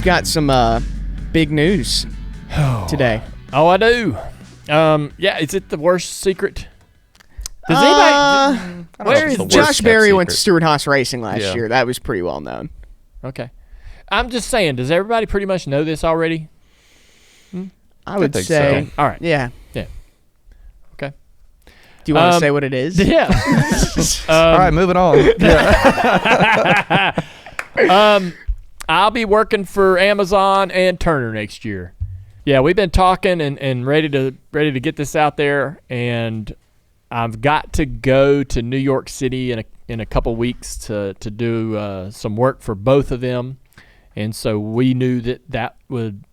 got some big news today. Oh, I do. Yeah, is it the worst secret? Does anybody? Where is Josh Berry went to Stewart-Haas Racing last year. That was pretty well known. Okay. I'm just saying, does everybody pretty much know this already? I would say. So. All right. Yeah. Yeah. Okay. Do you want to say what it is? Yeah. All right, moving on. I'll be working for Amazon and Turner next year. Yeah, we've been talking and ready to get this out there, and I've got to go to New York City in a couple weeks to do some work for both of them, and so we knew that would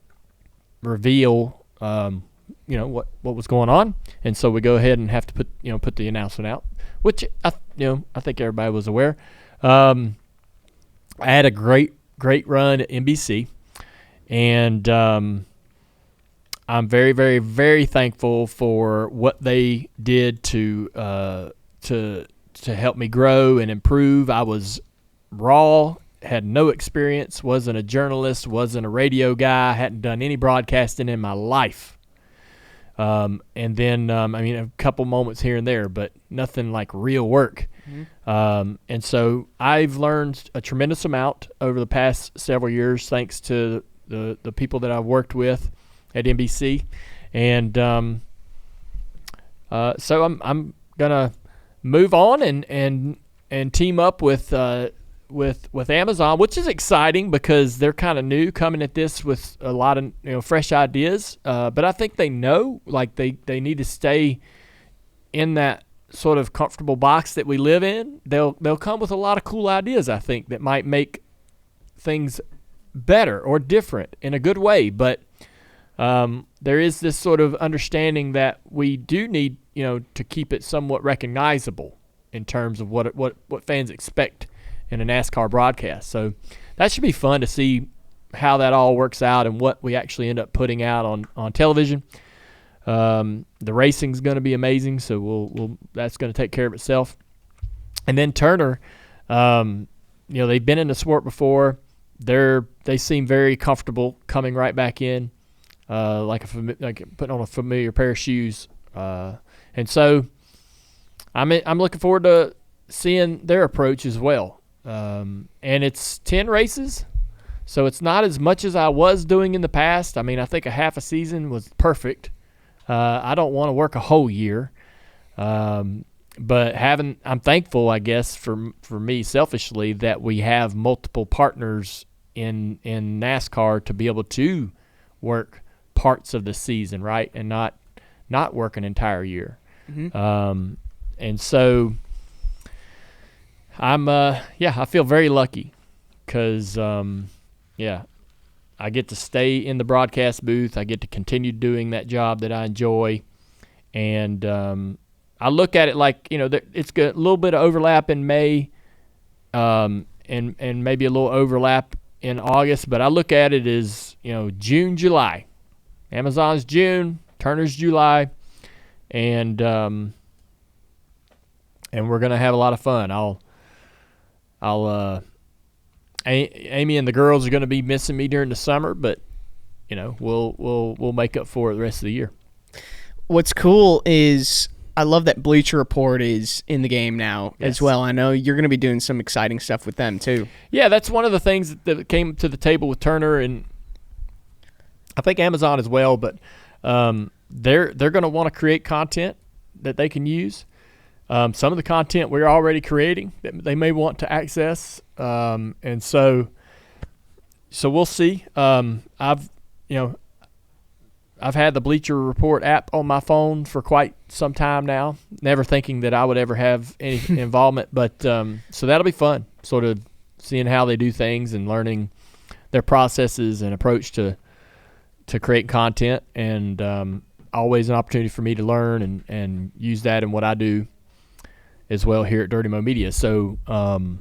reveal what was going on, and so we go ahead and have to put the announcement out, which I think everybody was aware. I had a great run at NBC, and I'm very, very, very thankful for what they did to help me grow and improve. I was raw, had no experience, wasn't a journalist, wasn't a radio guy, hadn't done any broadcasting in my life. And then, a couple moments here and there, but nothing like real work. Mm-hmm. And so I've learned a tremendous amount over the past several years thanks to the people that I've worked with at NBC, and so I'm gonna move on and team up with Amazon, which is exciting because they're kind of new, coming at this with a lot of fresh ideas. But I think they know, like they need to stay in that sort of comfortable box that we live in. They'll come with a lot of cool ideas, I think, that might make things better or different in a good way, but. There is this sort of understanding that we do need, to keep it somewhat recognizable in terms of what fans expect in a NASCAR broadcast. So that should be fun to see how that all works out and what we actually end up putting out on television. The racing's going to be amazing, so that's going to take care of itself. And then Turner, they've been in the sport before. They seem very comfortable coming right back in. Like putting on a familiar pair of shoes, and so I'm looking forward to seeing their approach as well. And it's 10 races, so it's not as much as I was doing in the past. I think a half a season was perfect. I don't want to work a whole year, but I'm thankful, I guess, for me selfishly, that we have multiple partners in NASCAR to be able to work parts of the season, right, and not work an entire year. Mm-hmm. And so I feel very lucky because I get to stay in the broadcast booth. I get to continue doing that job that I enjoy, and I look at it like it's got a little bit of overlap in May, and maybe a little overlap in August, but I look at it as June, July. Amazon's June, Turner's July, and we're gonna have a lot of fun. Amy and the girls are gonna be missing me during the summer, but we'll make up for it the rest of the year. What's cool is I love that Bleacher Report is in the game now as well. I know you're gonna be doing some exciting stuff with them too. Yeah, that's one of the things that came to the table with Turner, and I think Amazon as well, but they're going to want to create content that they can use. Some of the content we're already creating that they may want to access, and so we'll see. I've had the Bleacher Report app on my phone for quite some time now, never thinking that I would ever have any involvement, but so that'll be fun, sort of seeing how they do things and learning their processes and approach to create content, and always an opportunity for me to learn and use that in what I do as well here at Dirty Mo Media. So I'm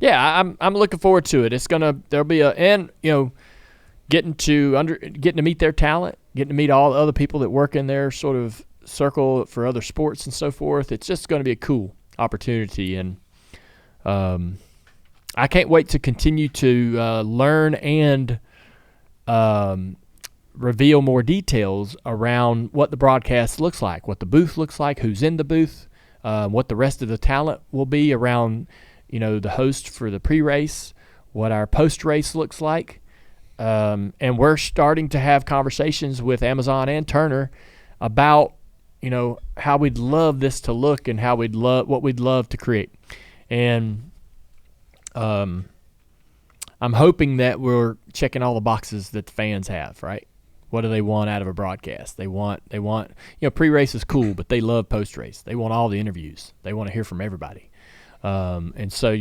looking forward to it. There'll be getting to meet their talent, getting to meet all the other people that work in their sort of circle for other sports and so forth. It's just going to be a cool opportunity, and I can't wait to continue to learn and reveal more details around what the broadcast looks like, what the booth looks like, who's in the booth, what the rest of the talent will be around, the host for the pre-race, what our post-race looks like. And we're starting to have conversations with Amazon and Turner about, how we'd love this to look and what we'd love to create. And I'm hoping that we're checking all the boxes that the fans have, right? What do they want out of a broadcast? They want, pre-race is cool, but they love post-race. They want all the interviews. They want to hear from everybody. And so,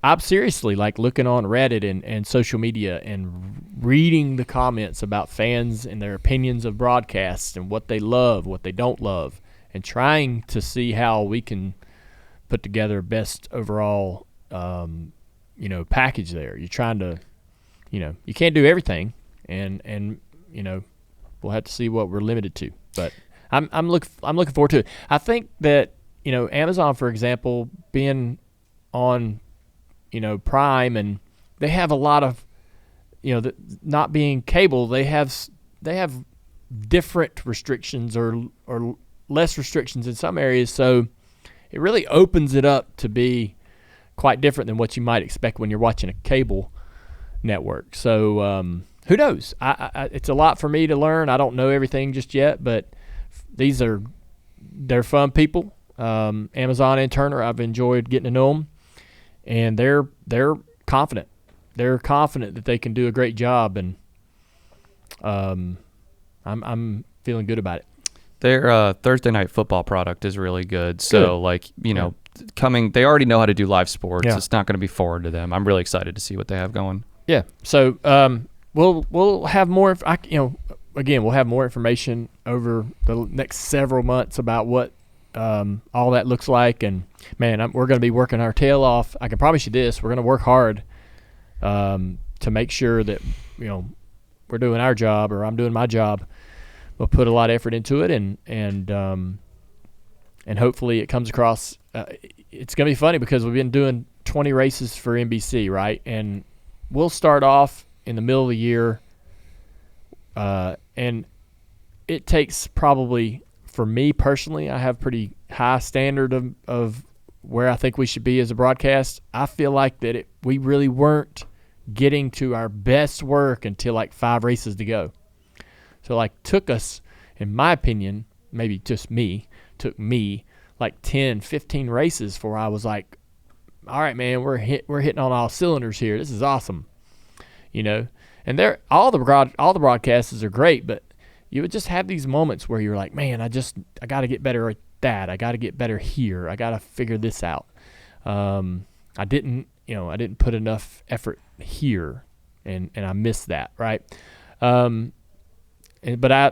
I'm seriously looking on Reddit and social media and reading the comments about fans and their opinions of broadcasts and what they love, what they don't love, and trying to see how we can put together best overall, package there. You're trying to, you can't do everything, and we'll have to see what we're limited to. But I'm looking forward to it. I think that Amazon, for example, being on Prime, and they have a lot of not being cable, they have different restrictions or less restrictions in some areas, so it really opens it up to be quite different than what you might expect when you're watching a cable network. So who knows? It's a lot for me to learn. I don't know everything just yet, but they're fun people. Amazon and Turner, I've enjoyed getting to know them, and they're confident. They're confident that they can do a great job, and I'm feeling good about it. Their Thursday night football product is really good. So, they already know how to do live sports. Yeah. It's not going to be foreign to them. I'm really excited to see what they have going. Yeah. So we'll have more. We'll have more information over the next several months about what all that looks like. And man, we're going to be working our tail off. I can promise you this: we're going to work hard to make sure that we're doing our job, or I'm doing my job. We'll put a lot of effort into it, and hopefully it comes across. It's going to be funny because we've been doing 20 races for NBC, right? And we'll start off in the middle of the year, and it takes probably, for me personally, I have pretty high standard of where I think we should be as a broadcast. I feel like that we really weren't getting to our best work until 5 races to go. So took us, in my opinion, maybe just me, took me 10, 15 races before I was like, all right, man, we're hitting on all cylinders here. This is awesome. And all the broadcasts are great, but you would just have these moments where you're like, man, I got to get better at that. I got to get better here. I got to figure this out. I didn't put enough effort here, and I missed that, right? But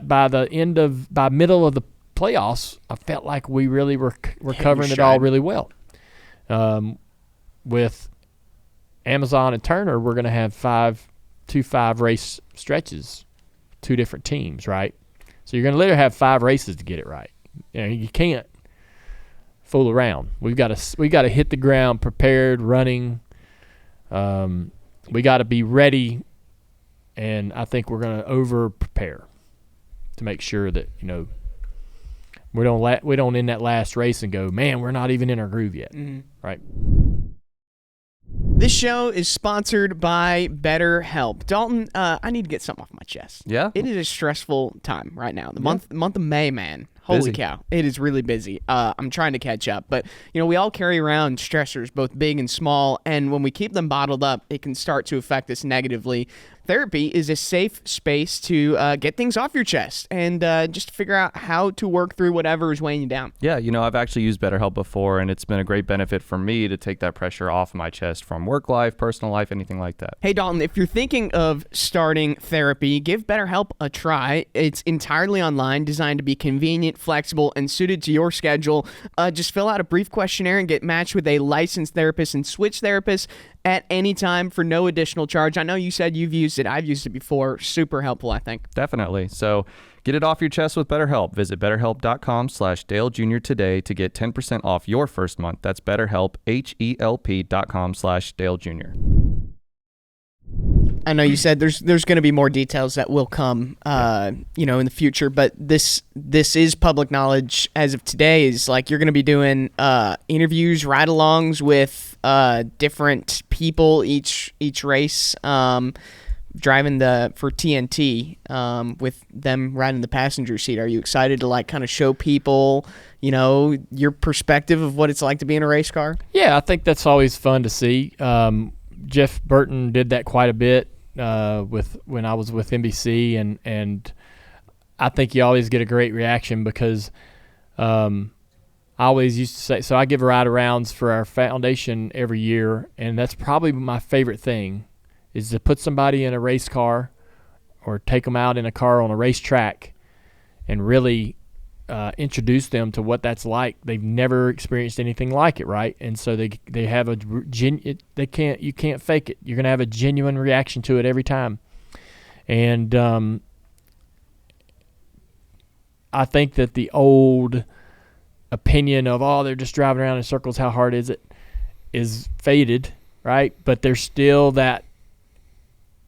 by middle of the playoffs, I felt like we really were covering it all really well. With Amazon and Turner, we're going to have 5 race stretches, 2 different teams, right? So you're going to literally have 5 races to get it right. You can't fool around. We got to hit the ground prepared, running. We got to be ready, and I think we're going to over prepare to make sure that we don't end that last race and go, man, we're not even in our groove yet, right? This show is sponsored by BetterHelp. Dalton, I need to get something off my chest. Yeah? It is a stressful time right now. The month of May, man. Holy cow. It is really busy. I'm trying to catch up. But, we all carry around stressors, both big and small, and when we keep them bottled up, it can start to affect us negatively. Therapy is a safe space to get things off your chest and just figure out how to work through whatever is weighing you down. Yeah, I've actually used BetterHelp before, and it's been a great benefit for me to take that pressure off my chest from work life, personal life, anything like that. Hey, Dalton, if you're thinking of starting therapy, give BetterHelp a try. It's entirely online, designed to be convenient, flexible, and suited to your schedule. Just fill out a brief questionnaire and get matched with a licensed therapist and switch therapists at any time for no additional charge. I know you said you've used it. I've used it before. Super helpful, I think. Definitely. So get it off your chest with BetterHelp. Visit BetterHelp.com/Dale Jr. today to get 10% off your first month. That's BetterHelp, HELP.com/Dale Jr. I know you said there's going to be more details that will come, in the future, but this is public knowledge as of today. Is like you're going to be doing interviews, ride-alongs with different people each race, driving for TNT with them riding the passenger seat. Are you excited to like kind of show people, your perspective of what it's like to be in a race car? Yeah, I think that's always fun to see. Jeff Burton did that quite a bit when I was with NBC, and I think you always get a great reaction because I always used to say, so I give ride-arounds for our foundation every year, and that's probably my favorite thing is to put somebody in a race car or take them out in a car on a racetrack and really introduce them to what that's like. They've never experienced anything like it, right? And so they have you can't fake it. You're going to have a genuine reaction to it every time. And I think that the old opinion of, they're just driving around in circles, how hard is it, is faded, right? But there's still that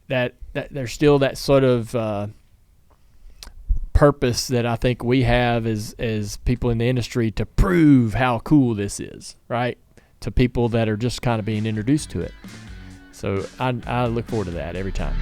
there's still that sort of purpose that I think we have as people in the industry to prove how cool this is, right? To people that are just kind of being introduced to it. So I look forward to that every time.